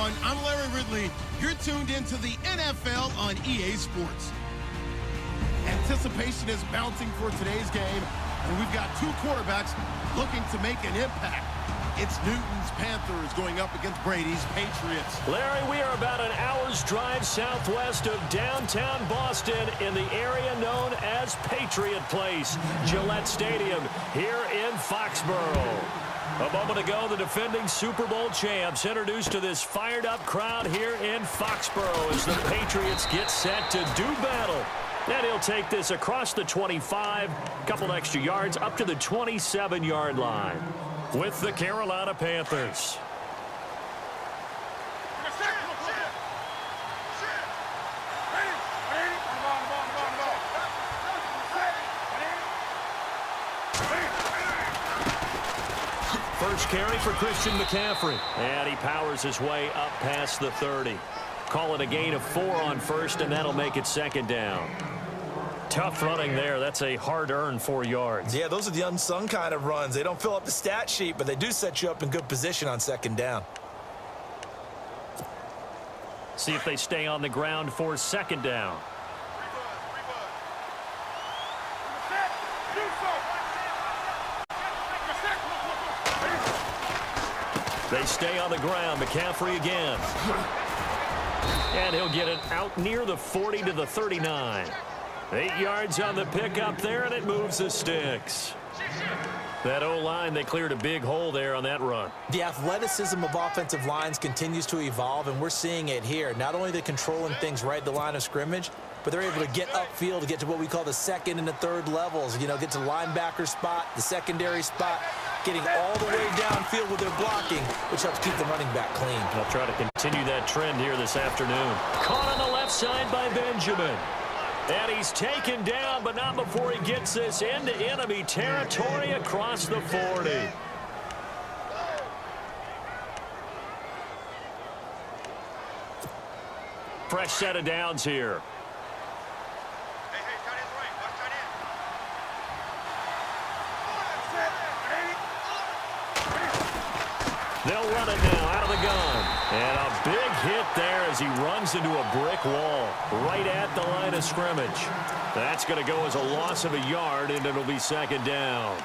everyone. I'm Larry Ridley. You're tuned into the NFL on EA Sports. Anticipation is mounting for today's game, and we've got two quarterbacks looking to make an impact. It's Newton's Panthers going up against Brady's Patriots. Larry, we are about an hour's drive southwest of downtown Boston in the area known as Patriot Place, Gillette Stadium, here in Foxborough. A moment ago, the defending Super Bowl champs introduced to this fired-up crowd here in Foxborough as the Patriots get set to do battle. And he'll take this across the 25, couple extra yards, up to the 27-yard line with the Carolina Panthers. First carry for Christian McCaffrey. And he powers his way up past the 30. Call it a gain of 4 on first, and that'll make it second down. Tough running there. That's a hard-earned 4 yards. Yeah, those are the unsung kind of runs. They don't fill up the stat sheet, but they do set you up in good position on second down. See if they stay on the ground for second down. They stay on the ground. McCaffrey again. And he'll get it out near the 40 to the 39. 8 yards on the pickup there, and it moves the sticks. That O-line, they cleared a big hole there on that run. The athleticism of offensive lines continues to evolve, and we're seeing it here. Not only are they controlling things right at the line of scrimmage, but they're able to get upfield to get to what we call the second and the third levels. You know, get to the linebacker spot, the secondary spot, getting all the way downfield with their blocking, which helps keep the running back clean. They'll try to continue that trend here this afternoon. Caught on the left side by Benjamin. And he's taken down, but not before he gets this into enemy territory across the 40. Fresh set of downs here. They'll run it now out of the gun. And a big hit there as he runs into a brick wall right at the line of scrimmage. That's going to go as a loss of a yard, and it'll be second down.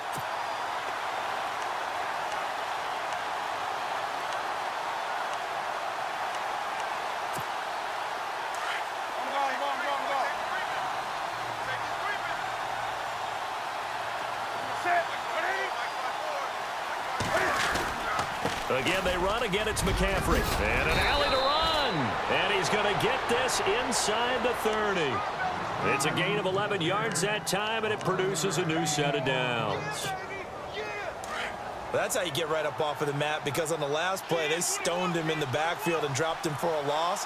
Again, they run. Again, it's McCaffrey. And an alley to run. And he's going to get this inside the 30. It's a gain of 11 yards that time, and it produces a new set of downs. That's how you get right up off of the mat, because on the last play, they stoned him in the backfield and dropped him for a loss.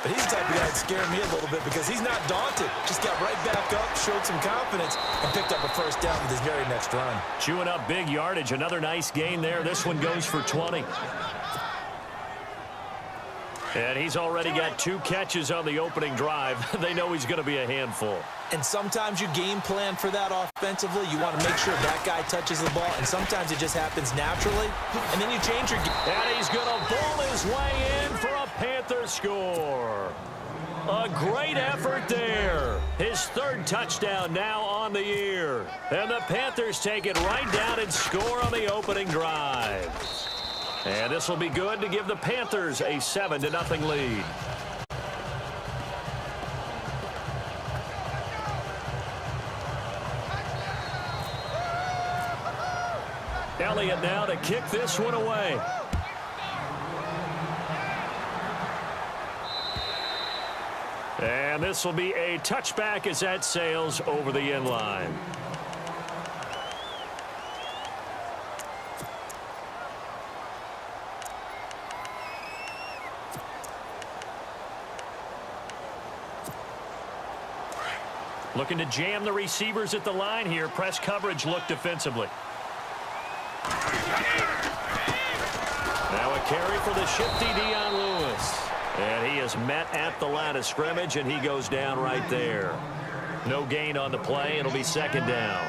But he's the type of guy that scared me a little bit because he's not daunted. Just got right back up, showed some confidence, and picked up a first down with his very next run. Chewing up big yardage. Another nice gain there. This one goes for 20. And he's already got 2 catches on the opening drive. They know he's going to be a handful. And sometimes you game plan for that offensively. You want to make sure that guy touches the ball, and sometimes it just happens naturally, and then you change your game. And he's going to ball his way in for a Panther score. A great effort there. His 3rd touchdown now on the year. And the Panthers take it right down and score on the opening drive. And this will be good to give the Panthers a 7-0 lead. Elliott now to kick this one away. And this will be a touchback as that sails over the end line. Looking to jam the receivers at the line here. Press coverage look defensively. Now a carry for the shifty Dion Lewis. And he is met at the line of scrimmage, and he goes down right there. No gain on the play. It'll be second down.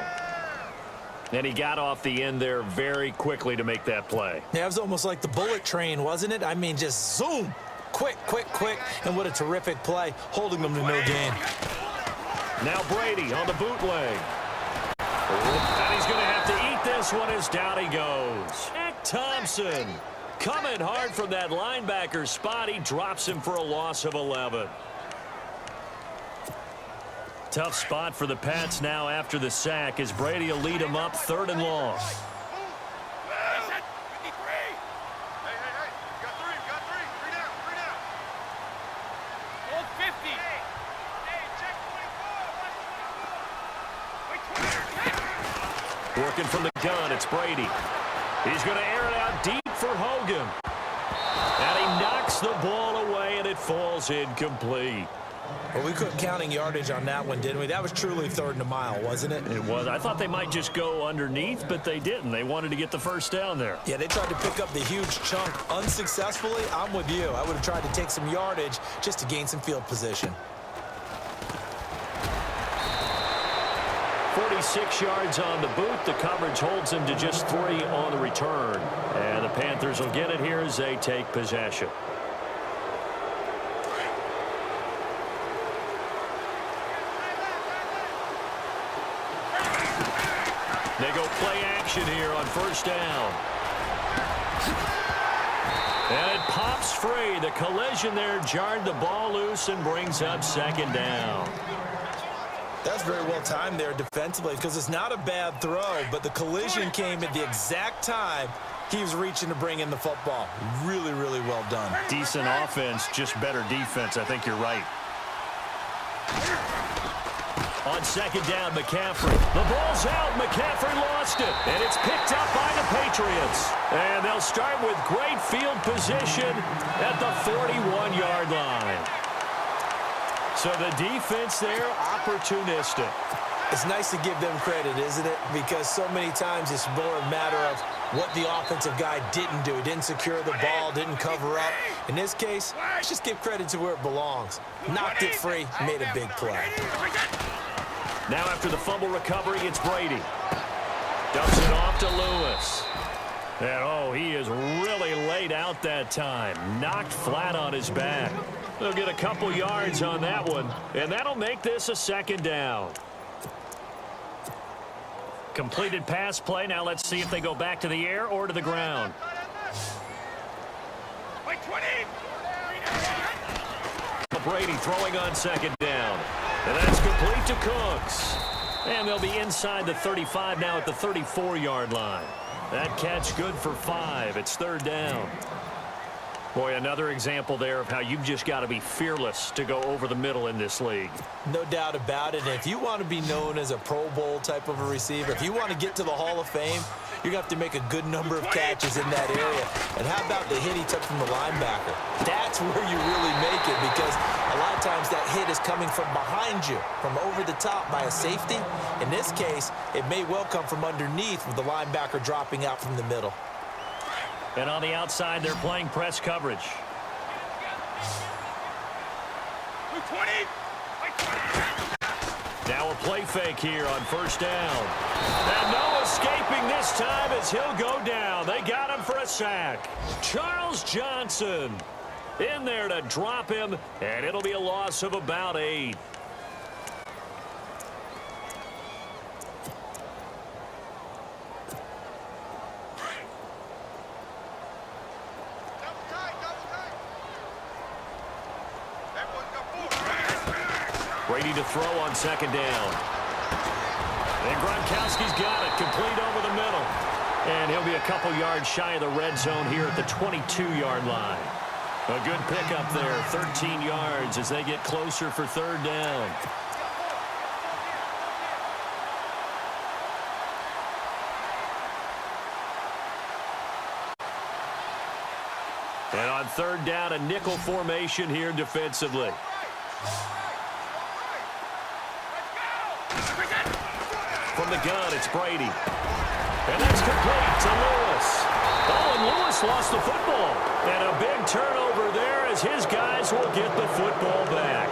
And he got off the end there very quickly to make that play. Yeah, it was almost like the bullet train, wasn't it? I mean, just zoom. quick, and what a terrific play, holding them to no gain. Now Brady on the bootleg. And he's going to have to eat this one as down he goes. Nick Thompson coming hard from that linebacker spot. He drops him for a loss of 11. Tough spot for the Pats now after the sack as Brady will lead him up 3rd and long. Working from the gun, it's Brady. He's going to air it out deep for Hogan. And he knocks the ball away, and it falls incomplete. Well, we quit counting yardage on that one, didn't we? That was truly 3rd and a mile, wasn't it? It was. I thought they might just go underneath, but they didn't. They wanted to get the first down there. Yeah, they tried to pick up the huge chunk unsuccessfully. I'm with you. I would have tried to take some yardage just to gain some field position. 46 yards on the boot. The coverage holds him to just 3 on the return. And the Panthers will get it here as they take possession. They go play action here on 1st down. And it pops free. The collision there jarred the ball loose and brings up 2nd down. That's very well timed there defensively because it's not a bad throw, but the collision came at the exact time he was reaching to bring in the football. Really, really well done. Decent offense, just better defense. I think you're right. On 2nd down, McCaffrey. The ball's out. McCaffrey lost it. And it's picked up by the Patriots. And they'll start with great field position at the 41-yard line. So the defense there, opportunistic. It's nice to give them credit, isn't it? Because so many times it's more a matter of what the offensive guy didn't do. He didn't secure the ball, didn't cover up. In this case, let's just give credit to where it belongs. Knocked it free, made a big play. Now after the fumble recovery, it's Brady. Dumps it off to Lewis. And, oh, he is really laid out that time. Knocked flat on his back. They'll get a couple yards on that one, and that'll make this a 2nd down. Completed pass play. Now let's see if they go back to the air or to the ground. Brady throwing on 2nd down. And that's complete to Cooks. And they'll be inside the 35 now at the 34-yard line. That catch good for 5. It's 3rd down. Boy, another example there of how you've just got to be fearless to go over the middle in this league. No doubt about it. And if you want to be known as a Pro Bowl type of a receiver, if you want to get to the Hall of Fame, you're going to have to make a good number of catches in that area. And how about the hit he took from the linebacker? That's where you really make it, because a lot of times that hit is coming from behind you, from over the top by a safety. In this case, it may well come from underneath with the linebacker dropping out from the middle. And on the outside, they're playing press coverage. Now a play fake here on 1st down. And no escaping this time as he'll go down. They got him for a sack. Charles Johnson in there to drop him, and it'll be a loss of about 8. Brady to throw on 2nd down. And Gronkowski's got it, complete over the middle. And he'll be a couple yards shy of the red zone here at the 22-yard line. A good pickup there, 13 yards as they get closer for 3rd down. And on 3rd down, a nickel formation here defensively. From the gun, it's Brady. And that's complete to Lewis. Oh, and Lewis lost the football. And a big turnover there as his guys will get the football back.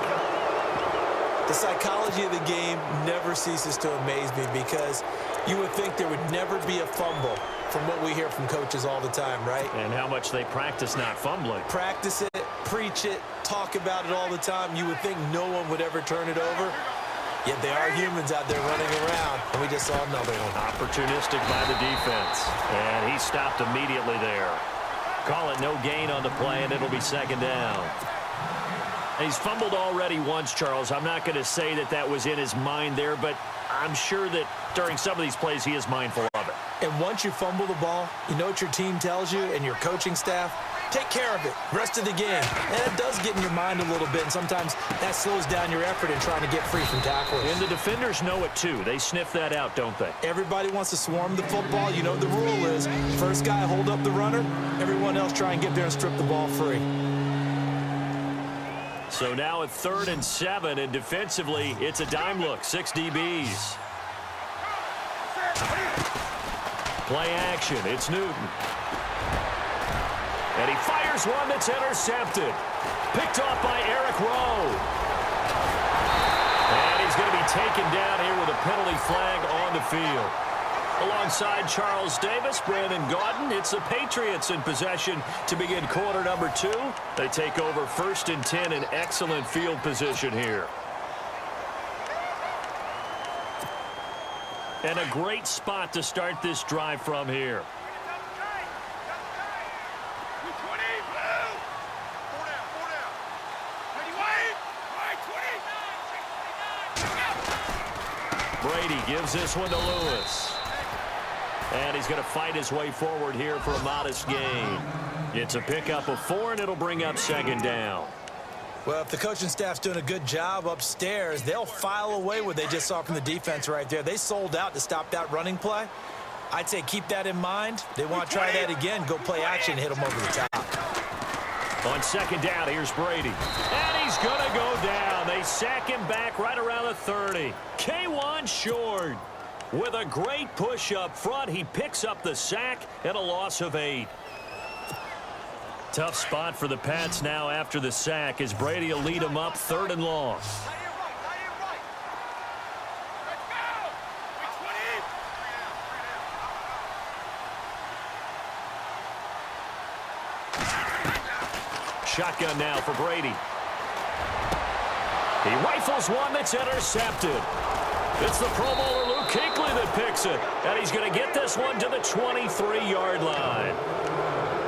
The psychology of the game never ceases to amaze me, because you would think there would never be a fumble from what we hear from coaches all the time, right? And how much they practice not fumbling. Practice it, preach it, talk about it all the time. You would think no one would ever turn it over. Yet they are humans out there running around, and we just saw another one. Opportunistic by the defense, and he stopped immediately there. Call it no gain on the play, and it'll be second down. He's fumbled already once, Charles. I'm not going to say that that was in his mind there, but I'm sure that during some of these plays he is mindful of it. And once you fumble the ball, you know what your team tells you and your coaching staff? Take care of it. Rest of the game. And it does get in your mind a little bit, and sometimes that slows down your effort in trying to get free from tacklers. And the defenders know it, too. They sniff that out, don't they? Everybody wants to swarm the football. You know the rule is first guy hold up the runner, everyone else try and get there and strip the ball free. So now at 3rd and 7, and defensively, it's a dime look, 6 DBs. Play action, it's Newton. And he fires one that's intercepted. Picked off by Eric Rowe. And he's going to be taken down here with a penalty flag on the field. Alongside Charles Davis, Brandon Gaudin, it's the Patriots in possession to begin quarter number 2. They take over 1st and 10 in excellent field position here. And a great spot to start this drive from here. Brady gives this one to Lewis. And he's going to fight his way forward here for a modest gain. It's a pickup of 4, and it'll bring up 2nd down. Well, if the coaching staff's doing a good job upstairs, they'll file away what they just saw from the defense right there. They sold out to stop that running play. I'd say keep that in mind. They want to try that again, go play action, hit them over the top. On 2nd down, here's Brady. And he's going to go down. They sack him back right around the 30. K1 short. With a great push up front, he picks up the sack and a loss of 8. Tough spot for the Pats now after the sack as Brady will lead them up 3rd and long. Shotgun now for Brady. He rifles one that's intercepted. It's the Pro Bowler Luke Kuechly that picks it. And he's going to get this one to the 23-yard line.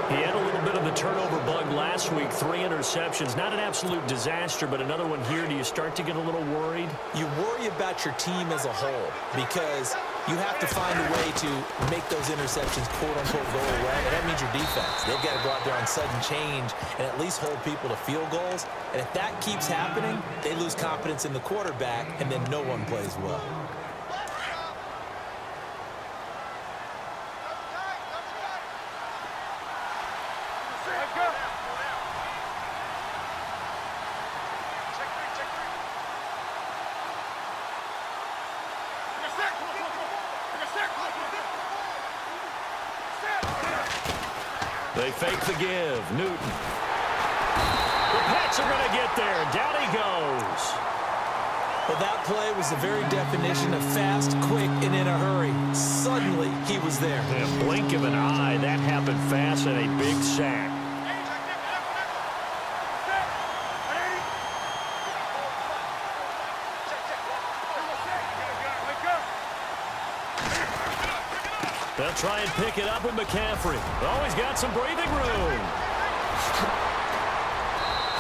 He had a little bit of the turnover bug last week, 3 interceptions. Not an absolute disaster, but another one here. Do you start to get a little worried? You worry about your team as a whole because you have to find a way to make those interceptions, quote-unquote, go away. And that means your defense. They've got to go out there on sudden change and at least hold people to field goals. And if that keeps happening, they lose confidence in the quarterback, and then no one plays well. They fake the give. Newton. The Pats are going to get there. Down he goes. Well, that play was the very definition of fast, quick, and in a hurry. Suddenly, he was there. In a blink of an eye, that happened fast and a big sack. They'll try and pick it up with McCaffrey. Oh, he's got some breathing room.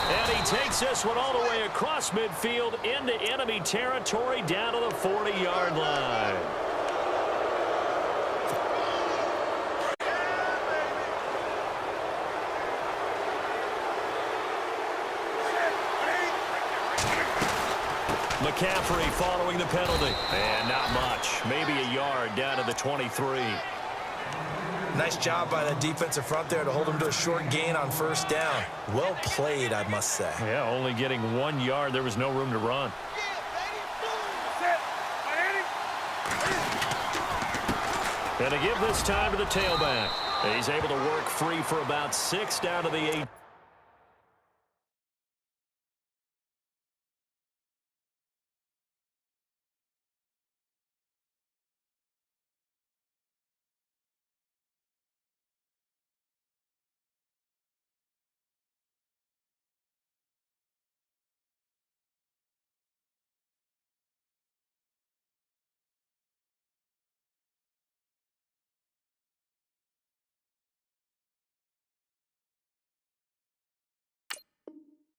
And he takes this one all the way across midfield into enemy territory down to the 40-yard line. McCaffrey following the penalty. And not much. Maybe a yard down to the 23. Nice job by the defensive front there to hold him to a short gain on 1st down. Well played, I must say. Yeah, only getting 1 yard. There was no room to run. And to give this time to the tailback. He's able to work free for about 6 down to the 8.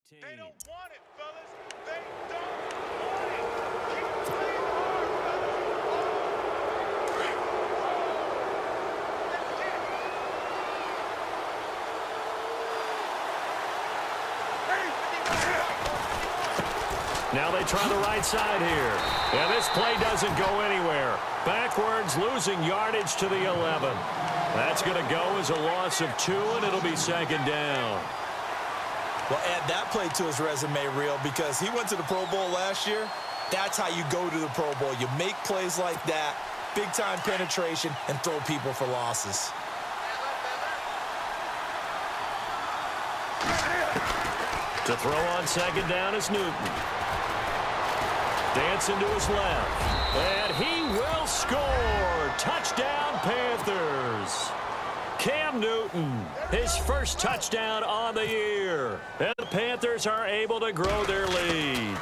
15. They don't want it, fellas. They don't want it. Keep playing hard, fellas. Now they try the right side here. Yeah, this play doesn't go anywhere. Backwards, losing yardage to the 11. That's going to go as a loss of 2, and it'll be second down. Well, add that play to his resume reel because he went to the Pro Bowl last year. That's how you go to the Pro Bowl. You make plays like that, big-time penetration, and throw people for losses. To throw on second down is Newton. Dancing to his left. And he will score. Touchdown, Panthers. Cam Newton, his first touchdown on the year. And the Panthers are able to grow their lead.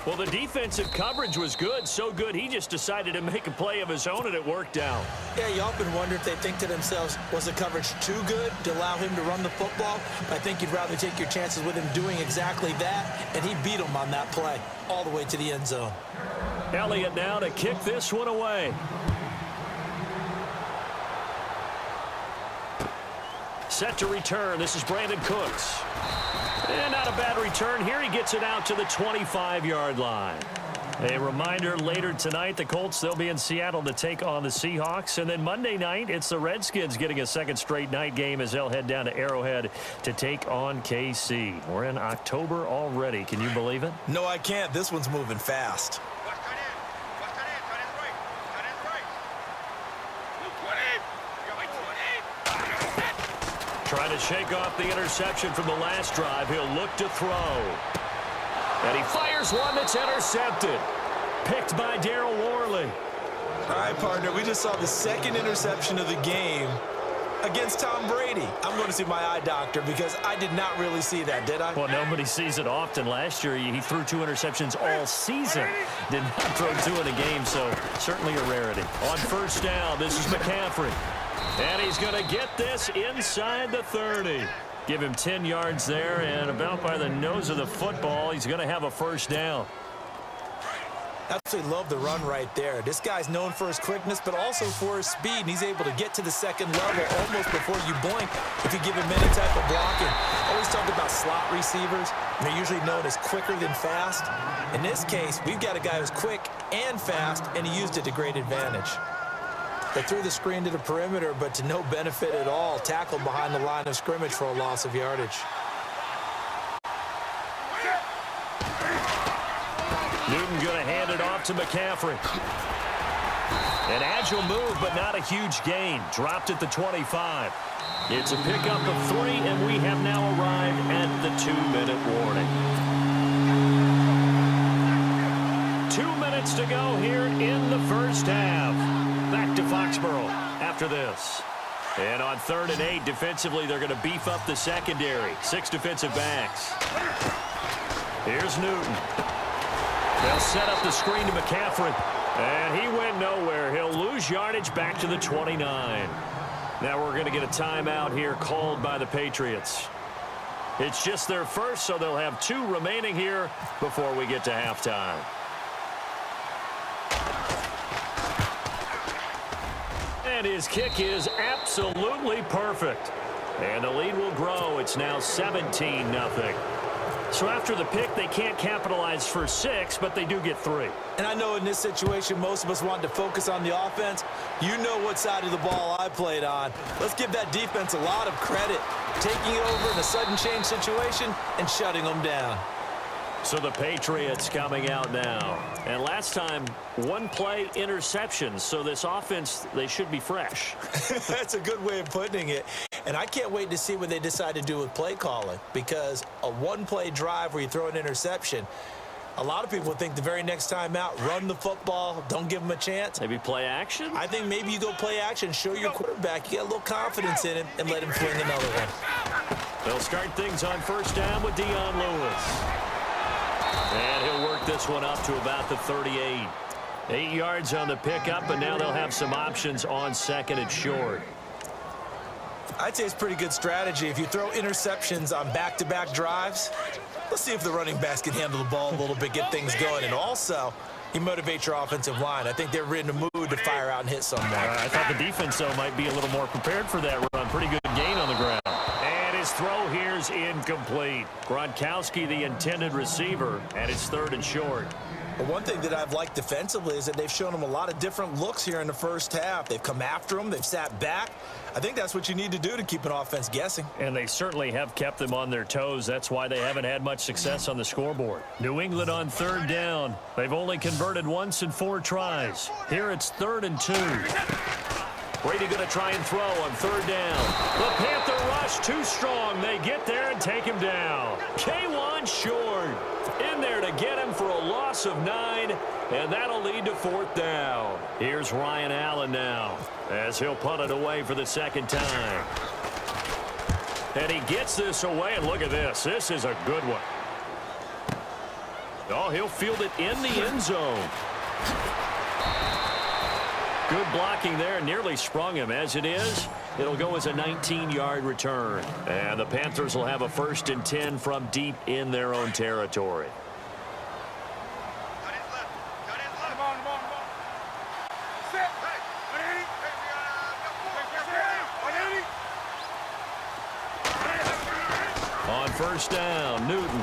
Well, the defensive coverage was good, so good he just decided to make a play of his own, and it worked out. Yeah, you often wonder if they think to themselves, was the coverage too good to allow him to run the football? I think you'd rather take your chances with him doing exactly that, and he beat him on that play all the way to the end zone. Elliott now to kick this one away. Set to return. This is Brandon Cooks. And not a bad return here. He gets it out to the 25-yard line. A reminder, later tonight, the Colts, they'll be in Seattle to take on the Seahawks. And then Monday night, it's the Redskins getting a second straight night game as they'll head down to Arrowhead to take on KC. We're in October already. Can you believe it? No, I can't. This one's moving fast. Trying to shake off the interception from the last drive. He'll look to throw. And he fires one that's intercepted. Picked by Darryl Worley. All right, partner, we just saw the second interception of the game against Tom Brady. I'm going to see my eye doctor because I did not really see that, did I? Well, nobody sees it often. Last year, he threw 2 interceptions all season. Did not throw 2 in a game, so certainly a rarity. On first down, this is McCaffrey. And he's going to get this inside the 30. Give him 10 yards there, and about by the nose of the football, he's going to have a first down. Absolutely love the run right there. This guy's known for his quickness, but also for his speed. And he's able to get to the second level almost before you blink if you give him any type of blocking. Always talk about slot receivers. They're usually known as quicker than fast. In this case, we've got a guy who's quick and fast, and he used it to great advantage. They threw the screen to the perimeter, but to no benefit at all. Tackled behind the line of scrimmage for a loss of yardage. Newton going to hand it off to McCaffrey. An agile move, but not a huge gain. Dropped at the 25. It's a pickup of 3, and we have now arrived at the 2-minute warning. 2 minutes to go here in the first half. Back to Foxborough after this. And on 3rd and 8, defensively, they're going to beef up the secondary. 6 defensive backs. Here's Newton. They'll set up the screen to McCaffrey. And he went nowhere. He'll lose yardage back to the 29. Now we're going to get a timeout here called by the Patriots. It's just their first, so they'll have 2 remaining here before we get to halftime. And his kick is absolutely perfect. And the lead will grow. It's now 17-0. So after the pick, they can't capitalize for 6, but they do get 3. And I know in this situation, most of us want to focus on the offense. You know what side of the ball I played on. Let's give that defense a lot of credit. Taking it over in a sudden change situation and shutting them down. So the Patriots coming out now. And last time, 1-play interceptions. So this offense, they should be fresh. That's a good way of putting it. And I can't wait to see what they decide to do with play calling, because a 1-play drive where you throw an interception, a lot of people think the very next time out, run the football, don't give them a chance. Maybe play action? I think maybe you go play action, show your quarterback, you get a little confidence in him, and let him fling another one. They'll start things on first down with Dion Lewis. And he'll work this one up to about the 38. 8 yards on the pickup, and now they'll have some options on 2nd and short. I'd say it's pretty good strategy. If you throw interceptions on back-to-back drives, let's see if the running backs can handle the ball a little bit, get things going. And also, you motivate your offensive line. I think they're in the mood to fire out and hit someone. I thought the defense, though, might be a little more prepared for that run. Pretty good gain on the ground. And his throw here's incomplete. Gronkowski, the intended receiver, and it's 3rd and short. But one thing that I've liked defensively is that they've shown them a lot of different looks here in the first half. They've come after them. They've sat back. I think that's what you need to do to keep an offense guessing. And they certainly have kept them on their toes. That's why they haven't had much success on the scoreboard. New England on 3rd down. They've only converted once in 4 tries. Here it's 3rd and 2. Brady going to try and throw on 3rd down. The Panther rush too strong. They get there and take him down. K1 short. In there to get him for a loss of 9, and that'll lead to 4th down. Here's Ryan Allen now as he'll punt it away for the 2nd time. And he gets this away, and look at this. This is a good one. Oh, he'll field it in the end zone. Good blocking there, nearly sprung him. As it is, it'll go as a 19-yard return. And the Panthers will have a 1st and 10 from deep in their own territory. On 1st down, Newton.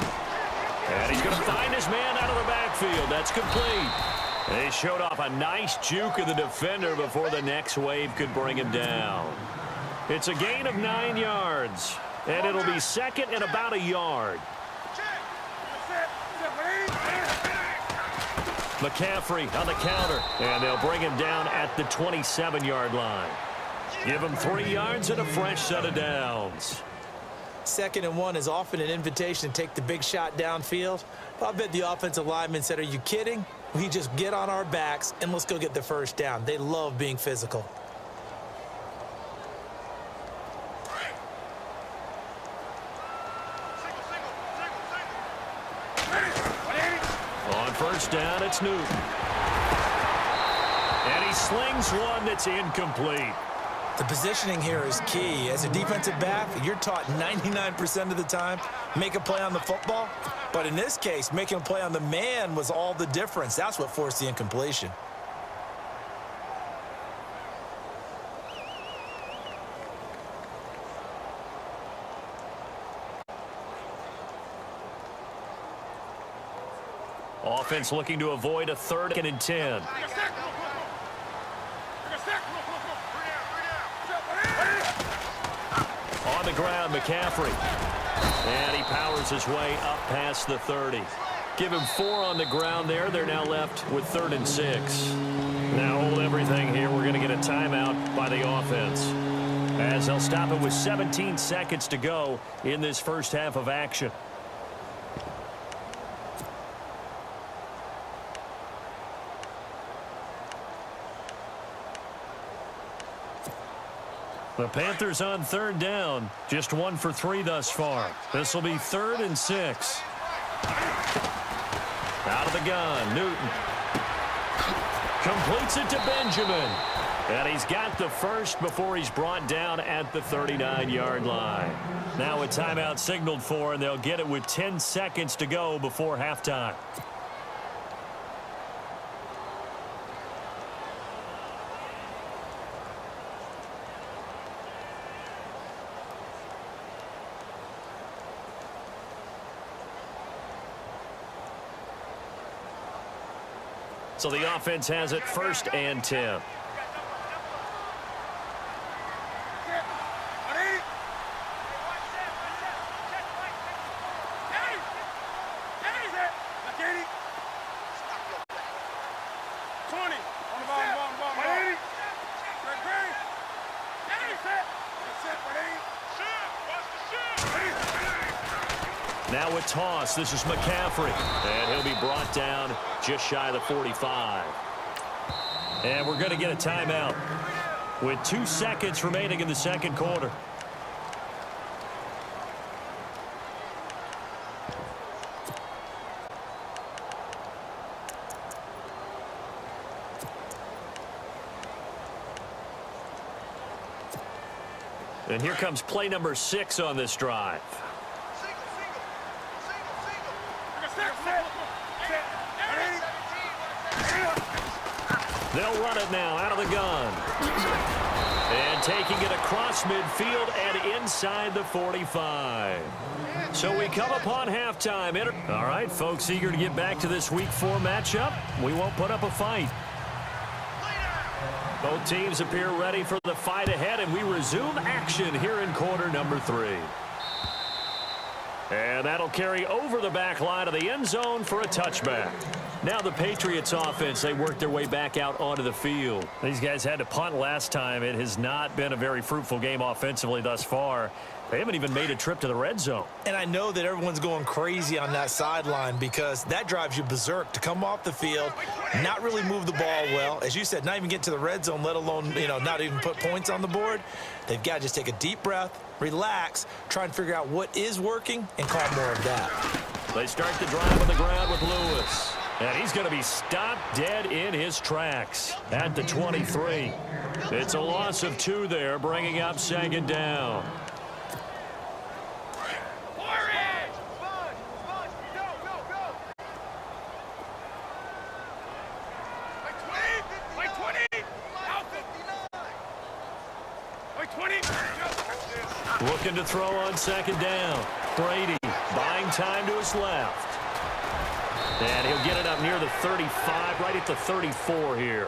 And he's going to find his man out of the backfield. That's complete. They showed off a nice juke of the defender before the next wave could bring him down. It's a gain of 9 yards, and it'll be 2nd and about a yard. McCaffrey on the counter, and they'll bring him down at the 27-yard line. Give him 3 yards and a fresh set of downs. 2nd and 1 is often an invitation to take the big shot downfield. I bet the offensive lineman said, "Are you kidding? We just get on our backs and let's go get the 1st down." They love being physical. On 1st down, it's Newton. And he slings one that's incomplete. The positioning here is key. As a defensive back, you're taught 99% of the time, make a play on the football. But in this case, making a play on the man was all the difference. That's what forced the incompletion. Offense looking to avoid a 3rd and 10. On the ground, McCaffrey. And he powers his way up past the 30. Give him 4 on the ground there. They're now left with 3rd and 6. Now hold everything here. We're going to get a timeout by the offense, as they'll stop it with 17 seconds to go in this first half of action. The Panthers on 3rd down. Just 1 for 3 thus far. This will be 3rd and 6. Out of the gun, Newton. Completes it to Benjamin. And he's got the 1st before he's brought down at the 39-yard line. Now a timeout signaled for, and they'll get it with 10 seconds to go before halftime. So the offense has it 1st and 10. Now a toss. This is McCaffrey. And he'll be brought down just shy of the 45. And we're going to get a timeout with 2 seconds remaining in the 2nd quarter. And here comes play number 6 on this drive. They'll run it now out of the gun. And taking it across midfield and inside the 45. So we come upon halftime. All right, folks, eager to get back to this Week 4 matchup. We won't put up a fight. Both teams appear ready for the fight ahead, and we resume action here in quarter number 3. And that'll carry over the back line of the end zone for a touchback. Now the Patriots offense, they work their way back out onto the field. These guys had to punt last time. It has not been a very fruitful game offensively thus far. They haven't even made a trip to the red zone. And I know that everyone's going crazy on that sideline because that drives you berserk to come off the field, not really move the ball well. As you said, not even get to the red zone, let alone, not even put points on the board. They've got to just take a deep breath, relax, try and figure out what is working, and call more of that. They start the drive on the ground with Lewis. And he's going to be stopped dead in his tracks at the 23. It's a loss of 2 there, bringing up second down. Looking to throw on second down. Brady buying time to his left. And he'll get it up near the 35, right at the 34 here.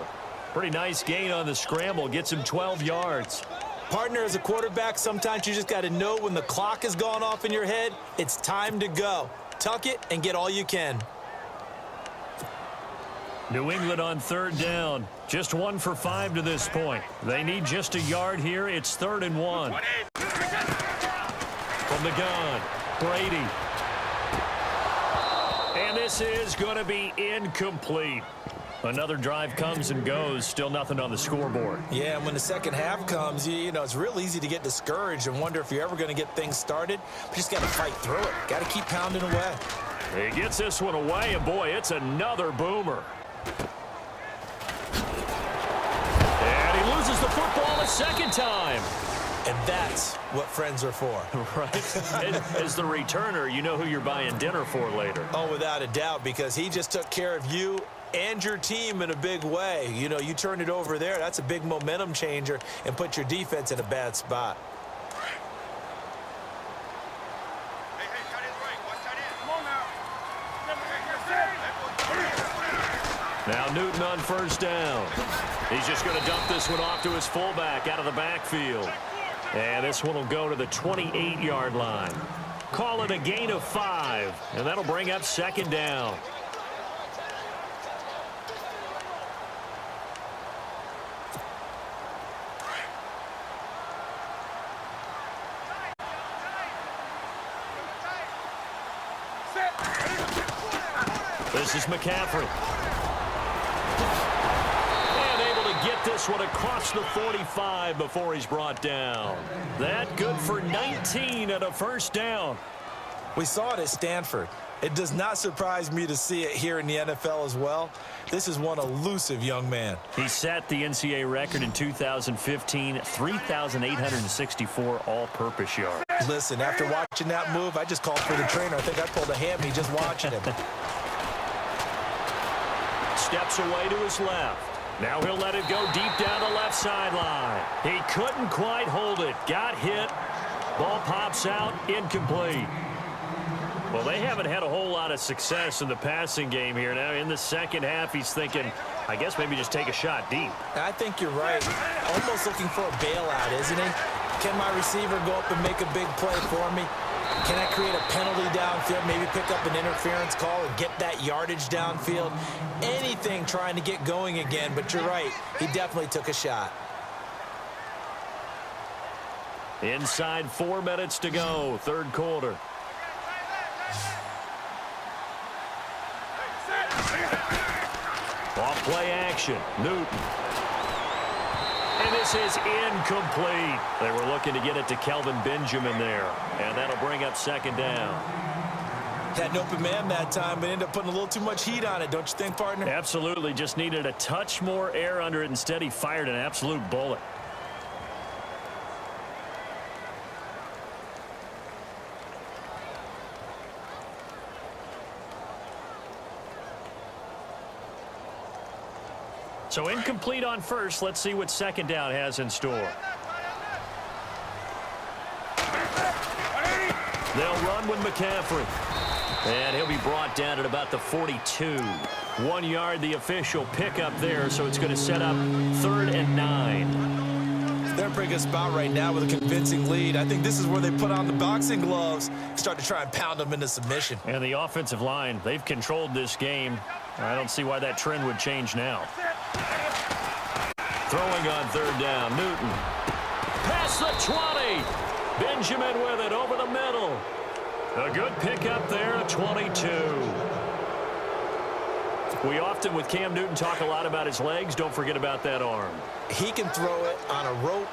Pretty nice gain on the scramble. Gets him 12 yards. Partner, as a quarterback, sometimes you just got to know when the clock has gone off in your head, it's time to go. Tuck it and get all you can. New England on third down. Just 1 for 5 to this point. They need just a yard here. It's 3rd and 1. From the gun, Brady. And this is going to be incomplete. Another drive comes and goes. Still nothing on the scoreboard. Yeah, and when the second half comes, it's real easy to get discouraged and wonder if you're ever going to get things started. But you just got to fight through it. Got to keep pounding away. He gets this one away, and boy, it's another boomer. And he loses the football a second time. And that's what friends are for. Right. As the returner, you know who you're buying dinner for later. Oh, without a doubt, because he just took care of you and your team in a big way. You turn it over there. That's a big momentum changer and put your defense in a bad spot. Now Newton on first down. He's just going to dump this one off to his fullback out of the backfield. And this one will go to the 28-yard line. Call it a gain of 5, and that'll bring up second down. This is McCaffrey. Get this one across the 45 before he's brought down. That good for 19 and a first down. We saw it at Stanford. It does not surprise me to see it here in the NFL as well. This is one elusive young man. He set the NCAA record in 2015, 3,864 all-purpose yards. Listen, after watching that move, I just called for the trainer. I think I pulled a hammy just watching him. Steps away to his left. Now he'll let it go deep down the left sideline. He couldn't quite hold it. Got hit. Ball pops out. Incomplete. Well, they haven't had a whole lot of success in the passing game here. Now in the second half, he's thinking, I guess maybe just take a shot deep. I think you're right. Almost looking for a bailout, isn't he? Can my receiver go up and make a big play for me? Can I create a penalty downfield, maybe pick up an interference call and get that yardage downfield? Anything trying to get going again, but you're right. He definitely took a shot. Inside 4 minutes to go, third quarter. Off play action, Newton. And this is incomplete. They were looking to get it to Kelvin Benjamin there. And that'll bring up second down. Had an open man that time, but ended up putting a little too much heat on it, don't you think, partner? Absolutely. Just needed a touch more air under it. Instead, he fired an absolute bullet. So incomplete on first. Let's see what second down has in store. They'll run with McCaffrey. And he'll be brought down at about the 42. 1 yard, the official pickup there, so it's going to set up 3rd and 9. They're in a pretty good spot right now with a convincing lead. I think this is where they put on the boxing gloves, start to try and pound them into submission. And the offensive line, they've controlled this game. I don't see why that trend would change now. Throwing on 3rd down, Newton. Past the 20. Benjamin with it over the middle. A good pickup there at 22. We often, with Cam Newton, talk a lot about his legs. Don't forget about that arm. He can throw it on a rope.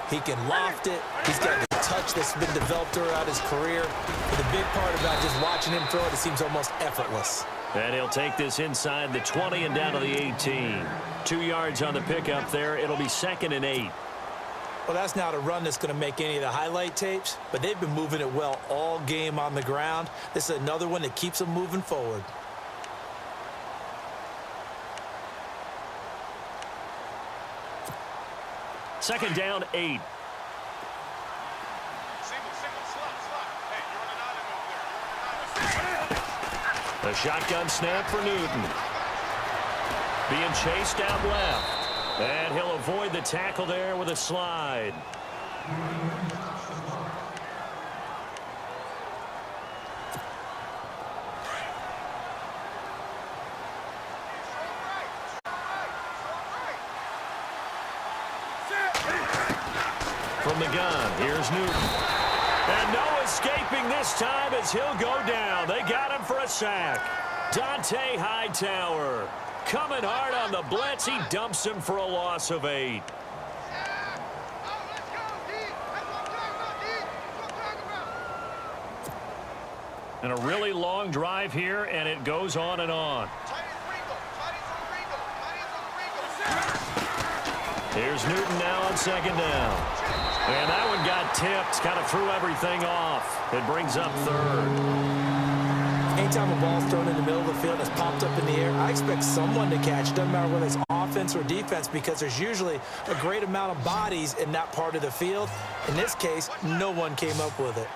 He can loft it. He's got the touch that's been developed throughout his career. But the big part about just watching him throw it, it seems almost effortless. And he'll take this inside the 20 and down to the 18. 2 yards on the pickup there. It'll be 2nd and 8. Well, that's not a run that's going to make any of the highlight tapes, but they've been moving it well all game on the ground. This is another one that keeps them moving forward. Second down, 8. A shotgun snap for Newton. Being chased out left. And he'll avoid the tackle there with a slide. From the gun, here's Newton. And no escaping this time as he'll go down. They got him for a sack. Dante Hightower coming hard on the blitz. He dumps him for a loss of 8. And a really long drive here, and it goes on and on. Here's Newton now on 2nd down. And that one got tipped, kind of threw everything off. It brings up 3rd. Anytime a ball's thrown in the middle of the field and it's popped up in the air, I expect someone to catch it. Doesn't matter whether it's offense or defense, because there's usually a great amount of bodies in that part of the field. In this case, no one came up with it.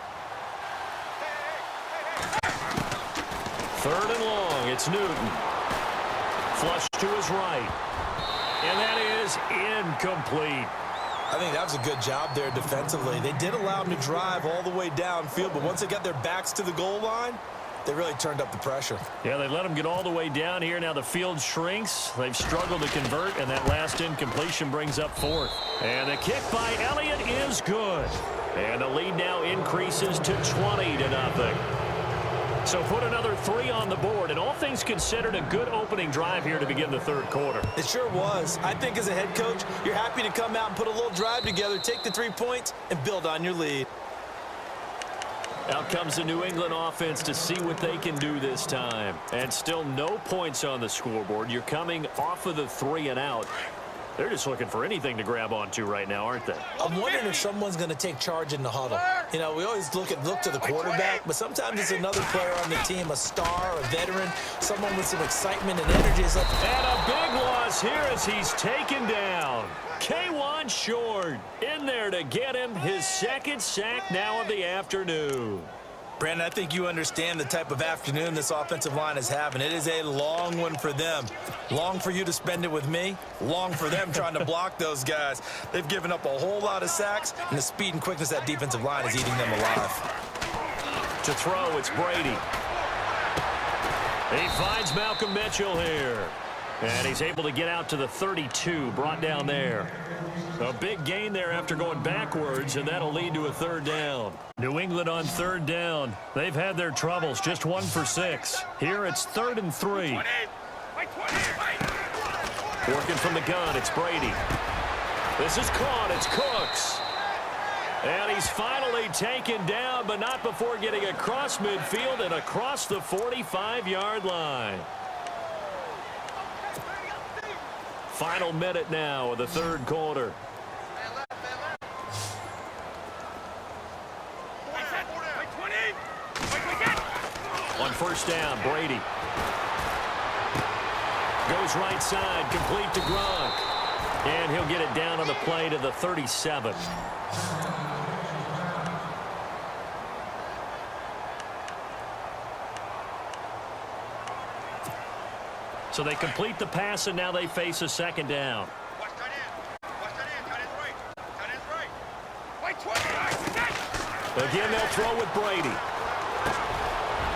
3rd and long, it's Newton. Flush to his right. And that is incomplete. I think that was a good job there defensively. They did allow him to drive all the way downfield, but once they got their backs to the goal line, they really turned up the pressure. Yeah, they let him get all the way down here. Now the field shrinks. They've struggled to convert, and that last incompletion brings up 4th. And the kick by Elliott is good. And the lead now increases to 20-0. So put another 3 on the board, and all things considered, a good opening drive here to begin the 3rd quarter. It sure was. I think as a head coach, you're happy to come out and put a little drive together, take the 3 points, and build on your lead. Out comes the New England offense to see what they can do this time. And still no points on the scoreboard. You're coming off of the 3 and out. They're just looking for anything to grab onto right now, aren't they? I'm wondering if someone's going to take charge in the huddle. You know, we always look to the quarterback, but sometimes it's another player on the team, a star, a veteran, someone with some excitement and energy. It's like, and a big loss here as he's taken down. K1 Short in there to get him his 2nd sack now of the afternoon. Brandon, I think you understand the type of afternoon this offensive line is having. It is a long one for them. Long for you to spend it with me. Long for them trying to block those guys. They've given up a whole lot of sacks, and the speed and quickness of that defensive line is eating them alive. To throw, it's Brady. He finds Malcolm Mitchell here. And he's able to get out to the 32, brought down there. A big gain there after going backwards, and that'll lead to a 3rd down. New England on 3rd down. They've had their troubles, just 1 for 6. Here it's 3rd and 3. Working from the gun, it's Brady. This is caught, it's Cooks. And he's finally taken down, but not before getting across midfield and across the 45-yard line. Final minute now of the 3rd quarter. On 1st down, Brady. Goes right side, complete to Gronk. And he'll get it down on the play to the 37. So they complete the pass, and now they face a second down. Watch tight end. Watch tight end. Tight end's right. Tight end's right. Wait, 20. Again, they'll throw with Brady.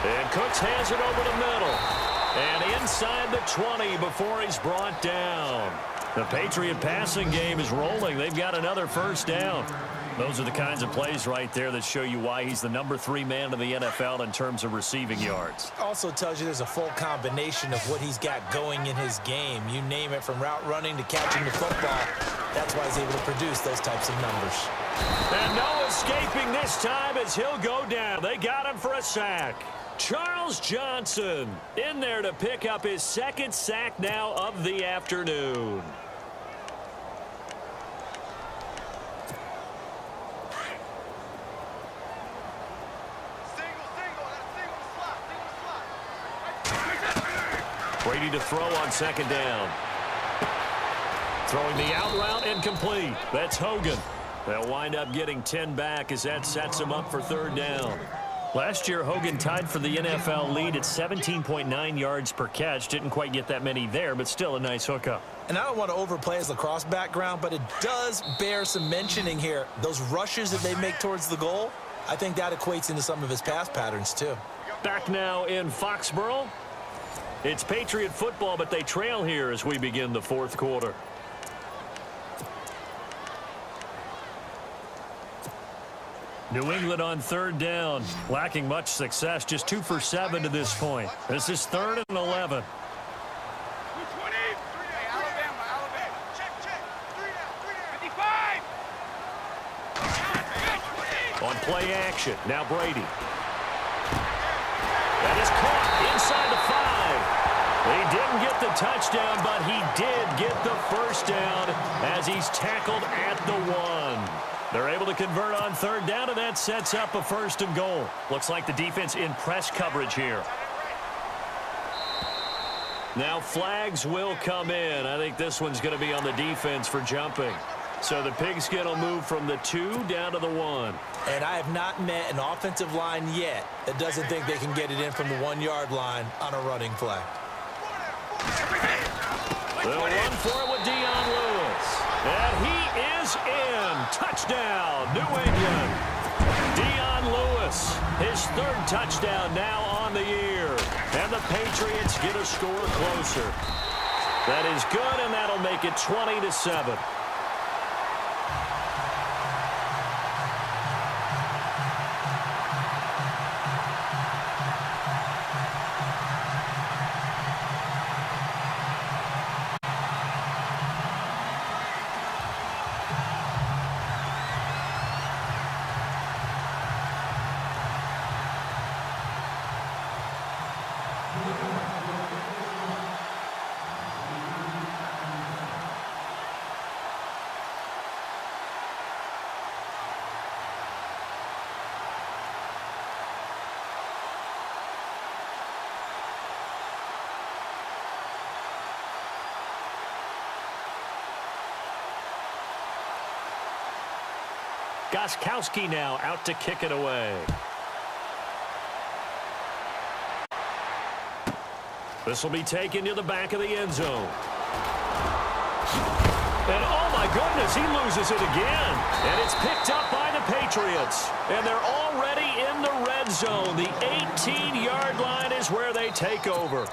And Cooks has it over the middle. And inside the 20 before he's brought down. The Patriot passing game is rolling. They've got another first down. Those are the kinds of plays right there that show you why he's the #3 man in the NFL in terms of receiving yards. Also tells you there's a full combination of what he's got going in his game. You name it, from route running to catching the football. That's why he's able to produce those types of numbers. And no escaping this time as he'll go down. They got him for a sack. Charles Johnson in there to pick up his second sack now of the afternoon. Brady to throw on second down. Throwing the out route incomplete. That's Hogan. They'll wind up getting 10 back as that sets him up for third down. Last year, Hogan tied for the NFL lead at 17.9 yards per catch. Didn't quite get that many there, but still a nice hookup. And I don't want to overplay his lacrosse background, but it does bear some mentioning here. Those rushes that they make towards the goal, I think that equates into some of his pass patterns too. Back now in Foxborough. It's Patriot football, but they trail here as we begin the fourth quarter. New England on third down, lacking much success, just 2 for 7 to this point. This is 3rd and 11. 220. Alabama. Check. 3 down. 55. On play action, now Brady. That is caught inside the 5. He didn't get the touchdown, but he did get the first down as he's tackled at the 1. They're able to convert on third down, and that sets up a 1st and goal. Looks like the defense in press coverage here. Now flags will come in. I think this one's going to be on the defense for jumping. So the pigskin will move from the 2 down to the 1. And I have not met an offensive line yet that doesn't think they can get it in from the 1-yard line on a running play. They'll run for it with Dion Lewis. And he is in. Touchdown, New England. Dion Lewis, his 3rd touchdown now on the year. And the Patriots get a score closer. That is good, and that'll make it 20-7. Gostkowski now out to kick it away. This will be taken to the back of the end zone. And oh my goodness, he loses it again. And it's picked up by the Patriots. And they're already in the red zone. The 18-yard line is where they take over.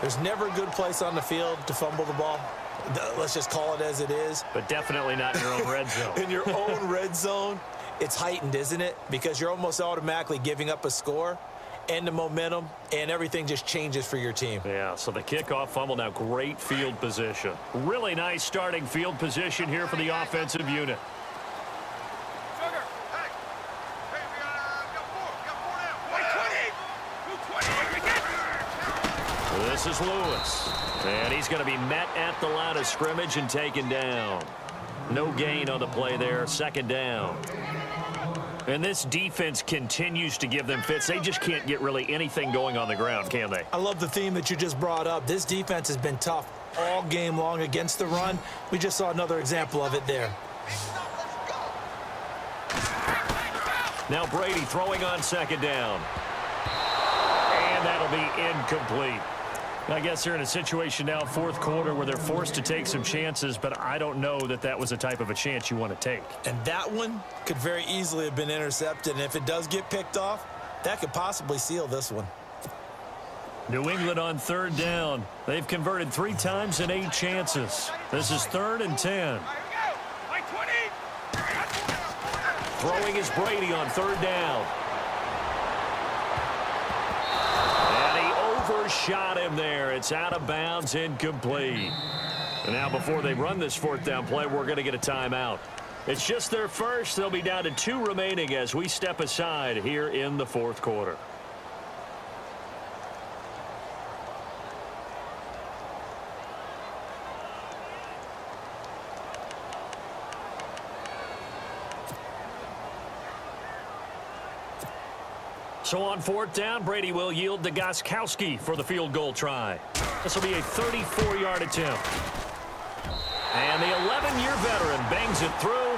There's never a good place on the field to fumble the ball. Let's just call it as it is. But definitely not in your own red zone. In your own red zone, it's heightened, isn't it? Because you're almost automatically giving up a score and the momentum, and everything just changes for your team. Yeah, so the kickoff fumble, now great field position. Really nice starting field position here for the offensive unit. Sugar, hey, we got 4 down. 220. This is Lewis. And he's going to be met at the line of scrimmage and taken down. No gain on the play there, 2nd down. And this defense continues to give them fits. They just can't get really anything going on the ground, can they? I love the theme that you just brought up. This defense has been tough all game long against the run. We just saw another example of it there. Now Brady throwing on second down. And that'll be incomplete. I guess they're in a situation now, fourth quarter, where they're forced to take some chances, but I don't know that that was the type of a chance you want to take. And that one could very easily have been intercepted. And if it does get picked off, that could possibly seal this one. New England on third down. They've converted 3 times in 8 chances. This is 3rd and 10. Throwing is Brady on third down. Overshot him there. It's out of bounds, incomplete. And now before they run this 4th down play, we're going to get a timeout. It's just their first. They'll be down to 2 remaining as we step aside here in the 4th quarter. So on 4th down, Brady will yield to Gostkowski for the field goal try. This will be a 34-yard attempt. And the 11-year veteran bangs it through,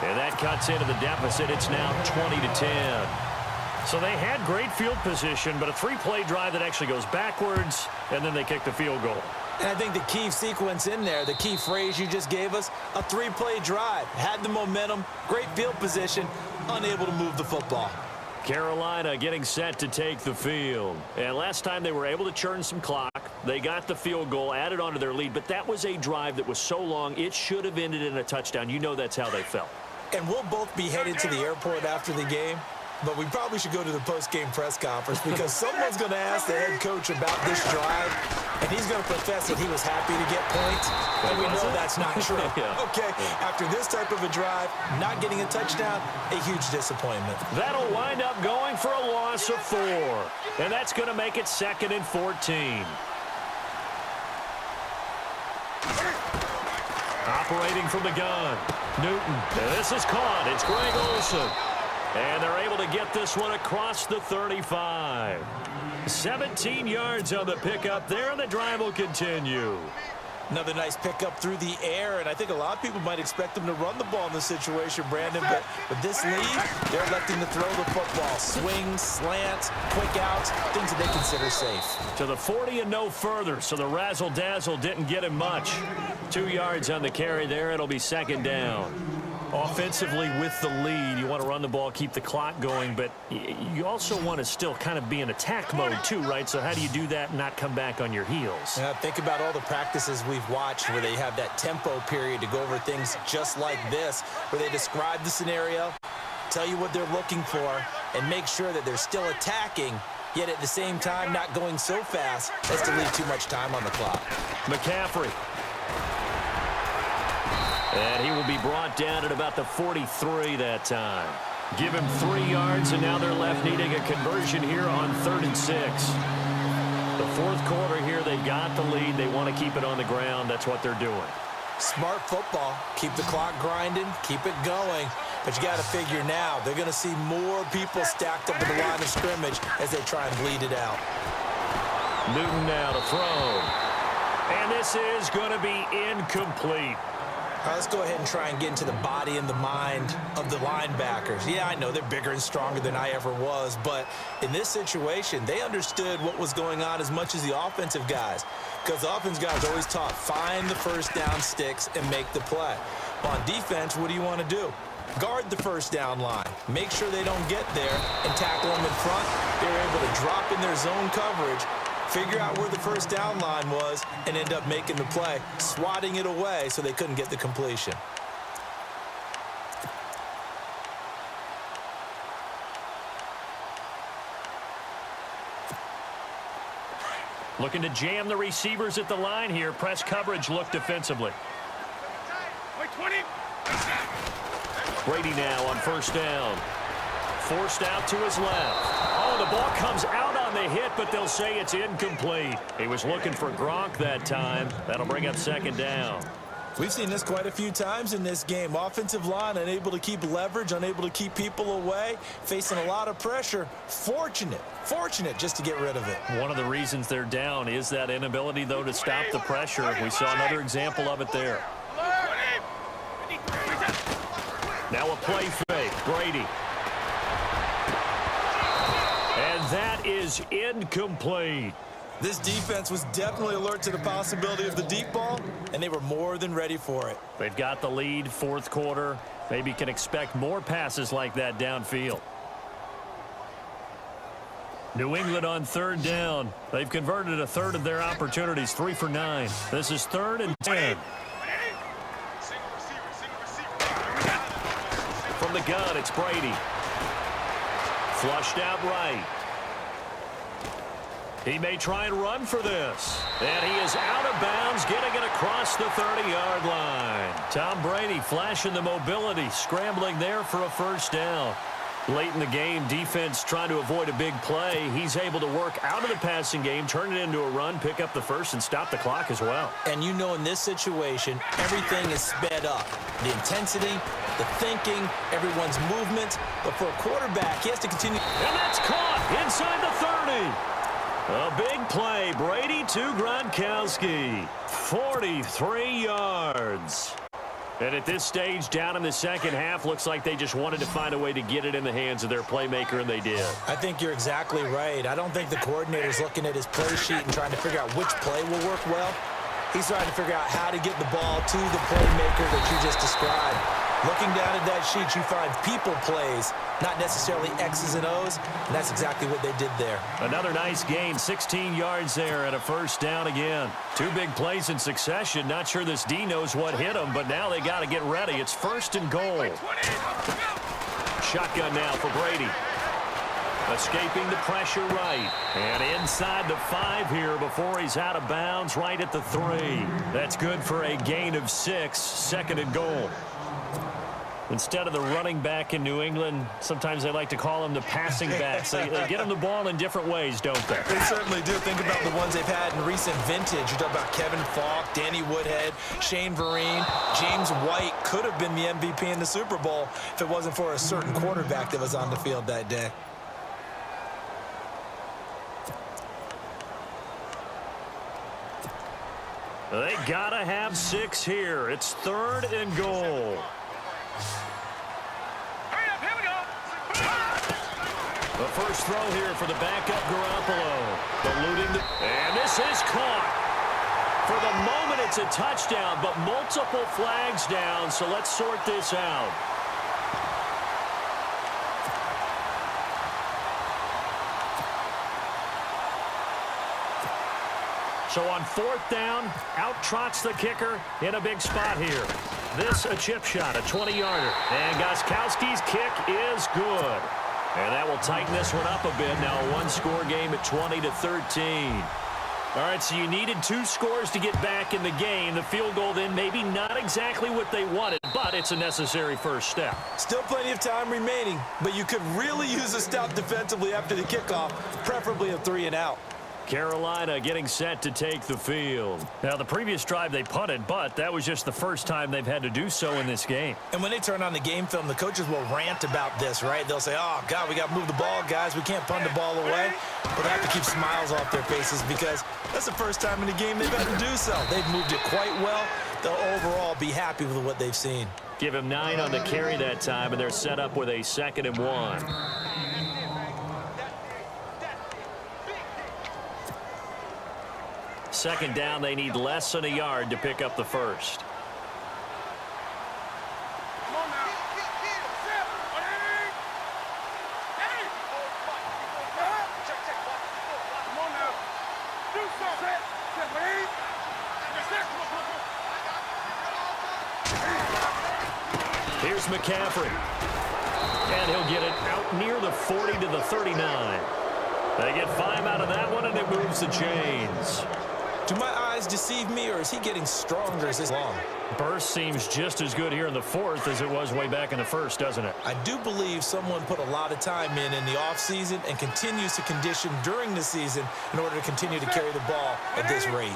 and that cuts into the deficit. It's now 20-10. So they had great field position, but a 3-play drive that actually goes backwards, and then they kick the field goal. And I think the key sequence in there, the key phrase you just gave us, a 3-play drive. Had the momentum, great field position, unable to move the football. Carolina getting set to take the field. And last time they were able to churn some clock. They got the field goal, added on to their lead, but that was a drive that was so long, it should have ended in a touchdown. You know that's how they felt. And we'll both be headed to the airport after the game, but we probably should go to the post-game press conference because someone's going to ask the head coach about this drive, and he's going to profess that he was happy to get points, and we know that's not true. Yeah. Okay, after this type of a drive, not getting a touchdown, a huge disappointment. That'll wind up going for a loss of 4, and that's going to make it 2nd and 14. Operating from the gun, Newton. And this is caught. It's Greg Olsen. And they're able to get this one across the 35. 17 yards on the pickup there, and the drive will continue. Another nice pickup through the air, and I think a lot of people might expect them to run the ball in this situation, Brandon, but with this lead, they're electing to throw the football. Swings, slants, quick outs, things that they consider safe. To the 40 and no further, so the razzle-dazzle didn't get him much. 2 yards on the carry there. It'll be 2nd down. Offensively with the lead, you want to run the ball, keep the clock going, but you also want to still kind of be in attack mode too, right? So how do you do that and not come back on your heels? Yeah, think about all the practices we've watched where they have that tempo period to go over things just like this, where they describe the scenario, tell you what they're looking for, and make sure that they're still attacking, yet at the same time not going so fast as to leave too much time on the clock. McCaffrey. And he will be brought down at about the 43 that time. Give him 3 yards, and now they're left needing a conversion here on 3rd and 6. The 4th quarter here, they've got the lead. They want to keep it on the ground. That's what they're doing. Smart football. Keep the clock grinding. Keep it going. But you got to figure now, they're going to see more people stacked up at the line of scrimmage as they try and bleed it out. Newton now to throw. And this is going to be incomplete. All right, let's go ahead and try and get into the body and the mind of the linebackers. Yeah, I know they're bigger and stronger than I ever was, but in this situation, they understood what was going on as much as the offensive guys, because the offensive guys always taught, find the first down sticks and make the play. On defense, what do you want to do? Guard the first down line. Make sure they don't get there and tackle them in front. They were able to drop in their zone coverage, figure out where the first down line was, and end up making the play, swatting it away so they couldn't get the completion. Looking to jam the receivers at the line here. Press coverage look defensively. Brady now on 1st down. Forced out to his left. Oh, the ball comes out on the hit, but they'll say it's incomplete. He was looking for Gronk that time. That'll bring up 2nd down. We've seen this quite a few times in this game. Offensive line unable to keep leverage, unable to keep people away, facing a lot of pressure. Fortunate just to get rid of it. One of the reasons they're down is that inability, though, to stop the pressure. We saw another example of it there. Now a play fake. Brady. And that is incomplete. This defense was definitely alert to the possibility of the deep ball, and they were more than ready for it. They've got the lead, fourth quarter. Maybe can expect more passes like that downfield. New England on third down. They've converted a third of their opportunities, 3 for 9. This is 3rd and 10. From the gun, it's Brady. Flushed out right. He may try and run for this. And he is out of bounds, getting it across the 30-yard line. Tom Brady flashing the mobility, scrambling there for a first down. Late in the game, defense trying to avoid a big play. He's able to work out of the passing game, turn it into a run, pick up the first, and stop the clock as well. And you know in this situation, everything is sped up. The intensity, the thinking, everyone's movement. But for a quarterback, he has to continue. And that's caught inside the 30. A big play. Brady to Gronkowski. 43 yards. And at this stage, down in the second half, looks like they just wanted to find a way to get it in the hands of their playmaker, and they did. I think you're exactly right. I don't think the coordinator's looking at his play sheet and trying to figure out which play will work well. He's trying to figure out how to get the ball to the playmaker that you just described. Looking down at that sheet, you find people plays, not necessarily X's and O's, and that's exactly what they did there. Another nice gain, 16 yards there and a first down again. 2 big plays in succession. Not sure this D knows what hit them, but now they got to get ready. It's 1st and goal. Shotgun now for Brady. Escaping the pressure right. And inside the 5 here before he's out of bounds right at the 3. That's good for a gain of 6, 2nd and goal. Instead of the running back in New England, sometimes they like to call them the passing backs. They get them the ball in different ways, don't they? They certainly do. Think about the ones they've had in recent vintage. You're talking about Kevin Falk, Danny Woodhead, Shane Vereen. James White could have been the MVP in the Super Bowl if it wasn't for a certain quarterback that was on the field that day. They got to have 6 here. It's 3rd and goal. The first throw here for the backup Garoppolo. And this is caught. For the moment, it's a touchdown, but multiple flags down, so let's sort this out. So on 4th down, out trots the kicker in a big spot here. This a chip shot, a 20-yarder. And Gostkowski's kick is good. And that will tighten this one up a bit. Now a 1-score game at 20-13. All right, so you needed 2 scores to get back in the game. The field goal then maybe not exactly what they wanted, but it's a necessary first step. Still plenty of time remaining, but you could really use a stop defensively after the kickoff, preferably a 3 and out. Carolina getting set to take the field. Now, the previous drive they punted, but that was just the first time they've had to do so in this game. And when they turn on the game film, the coaches will rant about this, right? They'll say, oh, God, we got to move the ball, guys. We can't punt the ball away. But they have to keep smiles off their faces because that's the first time in the game they've had to do so. They've moved it quite well. They'll overall be happy with what they've seen. Give him 9 on the carry that time, and they're set up with a 2nd and 1. Second down, they need less than a yard to pick up the first. Here's McCaffrey. And he'll get it out near the 40 to the 39. They get 5 out of that one, and it moves the chains. Do my eyes deceive me, or is he getting stronger as this long? Burst seems just as good here in the 4th as it was way back in the 1st, doesn't it? I do believe someone put a lot of time in the offseason and continues to condition during the season in order to continue to carry the ball at this rate.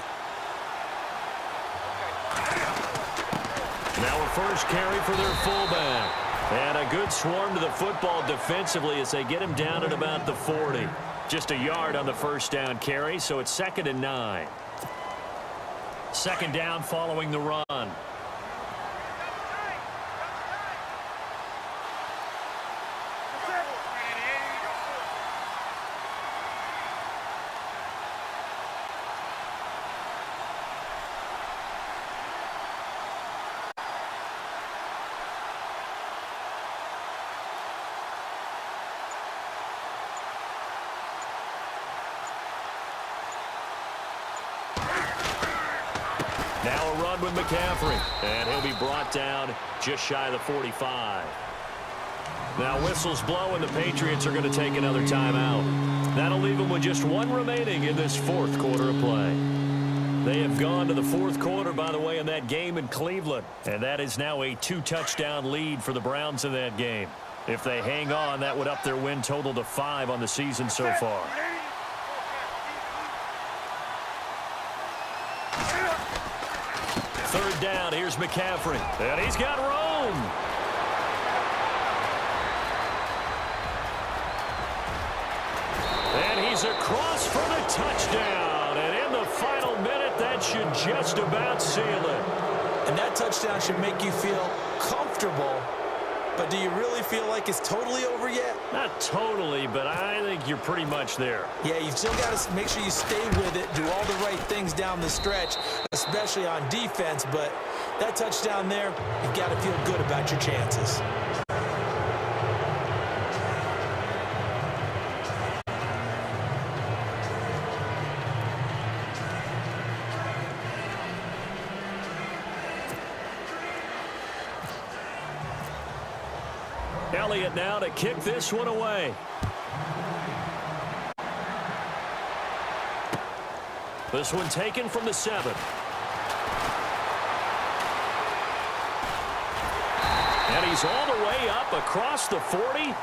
Now a first carry for their fullback. And a good swarm to the football defensively as they get him down at about the 40. Just a yard on the first down carry, so it's 2nd and 9. Second down following the run. Now a run with McCaffrey, and he'll be brought down just shy of the 45. Now whistles blow, and the Patriots are going to take another timeout. That'll leave them with just one remaining in this fourth quarter of play. They have gone to the fourth quarter, by the way, in that game in Cleveland, and that is now a 2-touchdown lead for the Browns in that game. If they hang on, that would up their win total to 5 on the season so far. Third down, here's McCaffrey, and he's got room. And he's across for the touchdown, and in the final minute, that should just about seal it. And that touchdown should make you feel comfortable, but do you really feel like it's totally over yet? Not totally, but I think you're pretty much there. Yeah, you've still got to make sure you stay with it, do all the right things down the stretch, especially on defense, but that touchdown there, you've got to feel good about your chances. Elliott now to kick this one away. This one taken from the 7. And he's all the way up across the 40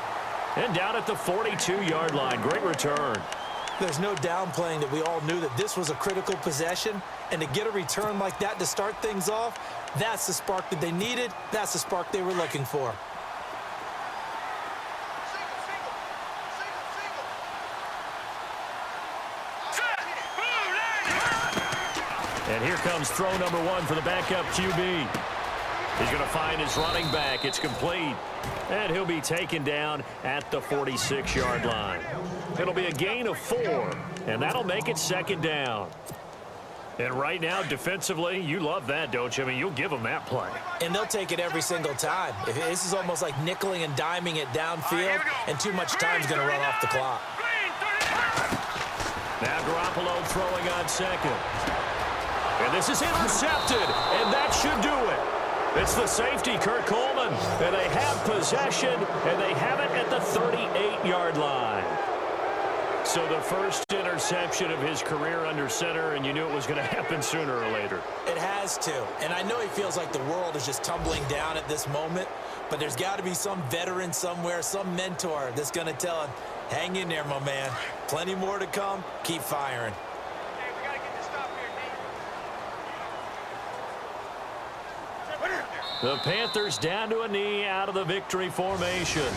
and down at the 42-yard line. Great return. There's no downplaying that we all knew that this was a critical possession, and to get a return like that to start things off, that's the spark that they needed. That's the spark they were looking for. And here comes throw number 1 for the backup QB. He's going to find his running back. It's complete. And he'll be taken down at the 46-yard line. It'll be a gain of 4, and that'll make it 2nd down. And right now, defensively, you love that, don't you? I mean, you'll give them that play. And they'll take it every single time. This is almost like nickeling and diming it downfield, and too much time's going to run off the clock. Now Garoppolo throwing on 2nd. And this is intercepted, and that should do it. It's the safety, Kurt Coleman, and they have possession, and they have it at the 38-yard line. So the first interception of his career under center, and you knew it was going to happen sooner or later. It has to, and I know he feels like the world is just tumbling down at this moment, but there's got to be some veteran somewhere, some mentor that's going to tell him, hang in there, my man. Plenty more to come. Keep firing. The Panthers down to a knee out of the victory formation.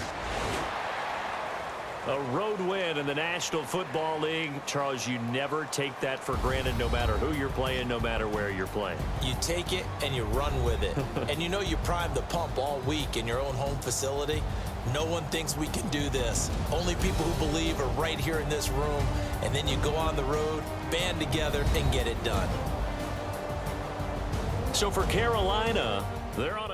A road win in the National Football League. Charles, you never take that for granted no matter who you're playing, no matter where you're playing. You take it and you run with it. And you know you primed the pump all week in your own home facility. No one thinks we can do this. Only people who believe are right here in this room. And then you go on the road, band together, and get it done. So for Carolina, they're on a